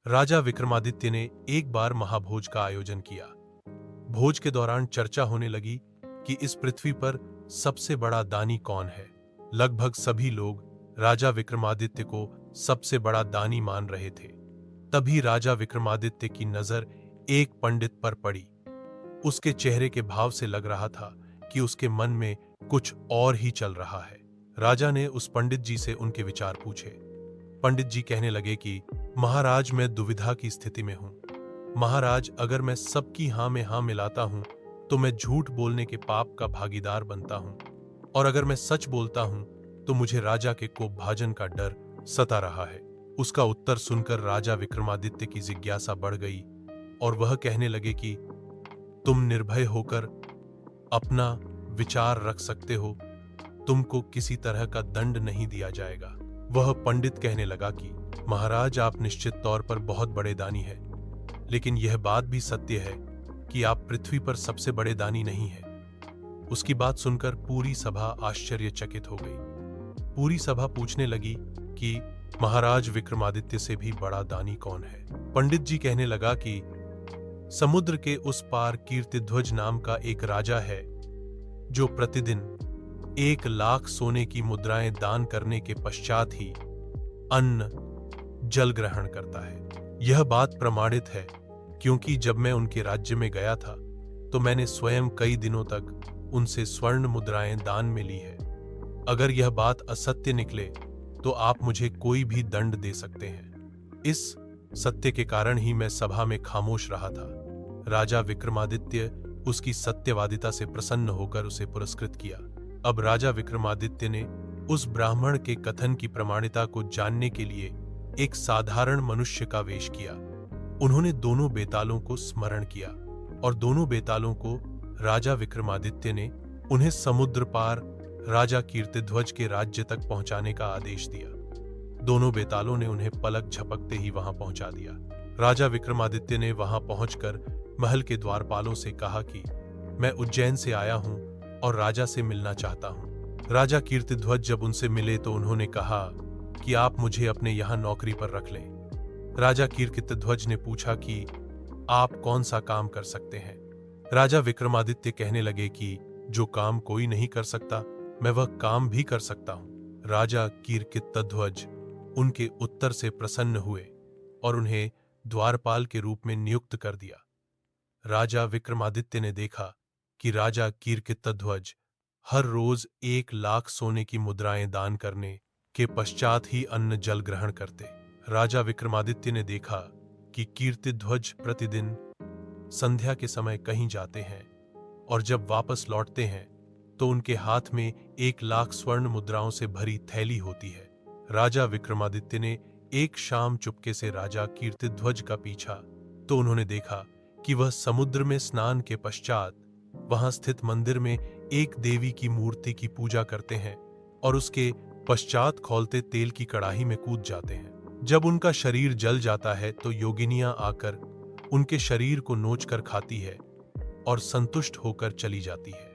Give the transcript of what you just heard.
राजा विक्रमादित्य ने एक बार महाभोज का आयोजन किया। भोज के दौरान चर्चा होने लगी कि इस पृथ्वी पर सबसे बड़ा दानी कौन है। लगभग सभी लोग राजा विक्रमादित्य को सबसे बड़ा दानी मान रहे थे। तभी राजा विक्रमादित्य की नजर एक पंडित पर पड़ी। उसके चेहरे के भाव से लग रहा था कि उसके मन में कुछ और ही चल रहा है। राजा ने उस पंडित जी से उनके विचार पूछे। पंडित जी कहने लगे कि महाराज, मैं दुविधा की स्थिति में हूं। महाराज, अगर मैं सबकी हां में हां मिलाता हूं तो मैं झूठ बोलने के पाप का भागीदार बनता हूं, और अगर मैं सच बोलता हूं तो मुझे राजा के कोपभाजन का डर सता रहा है। उसका उत्तर सुनकर राजा विक्रमादित्य की जिज्ञासा बढ़ गई और वह कहने लगे कि तुम निर्भय होकर अपना विचार रख सकते हो, तुमको किसी तरह का दंड नहीं दिया जाएगा। वह पंडित कहने लगा कि महाराज, आप निश्चित तौर पर बहुत बड़े दानी हैं, लेकिन यह बात भी सत्य है कि आप पृथ्वी पर सबसे बड़े दानी नहीं हैं। उसकी बात सुनकर पूरी सभा आश्चर्यचकित हो गई। पूरी सभा पूछने लगी कि महाराज विक्रमादित्य से भी बड़ा दानी कौन है। पंडित जी कहने लगा कि समुद्र के उस पार कीर्तिध्वज नाम का एक राजा है, जो प्रतिदिन 1,00,000 सोने की मुद्राएं दान करने के पश्चात ही अन्न जल ग्रहण करता है। यह बात प्रमाणित है, क्योंकि जब मैं उनके राज्य में गया था तो मैंने स्वयं कई दिनों तक उनसे स्वर्ण मुद्राएं दान में ली है। अगर यह बात असत्य निकले तो आप मुझे कोई भी दंड दे सकते हैं। इस सत्य के कारण ही मैं सभा में खामोश रहा था। राजा विक्रमादित्य उसकी सत्यवादिता से प्रसन्न होकर उसे पुरस्कृत किया। अब राजा विक्रमादित्य ने उस ब्राह्मण के कथन की प्रमाणिकता को जानने के लिए एक साधारण मनुष्य का वेश किया। उन्होंने दोनों बेतालों को स्मरण किया और दोनों बेतालों को राजा विक्रमादित्य ने उन्हें समुद्र पार राजा कीर्तिध्वज के राज्य तक पहुंचाने का आदेश दिया। दोनों बेतालों ने उन्हें पलक झपकते ही वहां पहुंचा दिया। राजा विक्रमादित्य ने वहां पहुंचकर महल के द्वारपालों से कहा कि मैं उज्जैन से आया हूं और राजा से मिलना चाहता हूं। राजा कीर्तिध्वज जब उनसे मिले तो उन्होंने कहा कि आप मुझे अपने यहां नौकरी पर रख लें। राजा कीर्तिध्वज ने पूछा कि आप कौन सा काम कर सकते हैं। राजा विक्रमादित्य कहने लगे कि जो काम कोई नहीं कर सकता, मैं वह काम भी कर सकता हूं। राजा कीर्तिध्वज उनके उत्तर से प्रसन्न हुए और उन्हें द्वारपाल के रूप में नियुक्त कर दिया। राजा विक्रमादित्य ने देखा कि राजा कीर्तिध्वज हर रोज 1,00,000 सोने की मुद्राएं दान करने के पश्चात ही अन्न जल ग्रहण करते। राजा विक्रमादित्य ने देखा कि कीर्तिध्वज प्रतिदिन संध्या के समय कहीं जाते हैं और जब वापस लौटते हैं तो उनके हाथ में 1,00,000 स्वर्ण मुद्राओं से भरी थैली होती है। राजा विक्रमादित्य ने एक शाम चुपके से राजा कीर्तिध्वज का पीछा तो उन्होंने देखा कि वह समुद्र में स्नान के पश्चात वहां स्थित मंदिर में एक देवी की मूर्ति की पूजा करते हैं और उसके पश्चात खौलते तेल की कड़ाही में कूद जाते हैं। जब उनका शरीर जल जाता है तो योगिनियां आकर उनके शरीर को नोचकर खाती है और संतुष्ट होकर चली जाती है।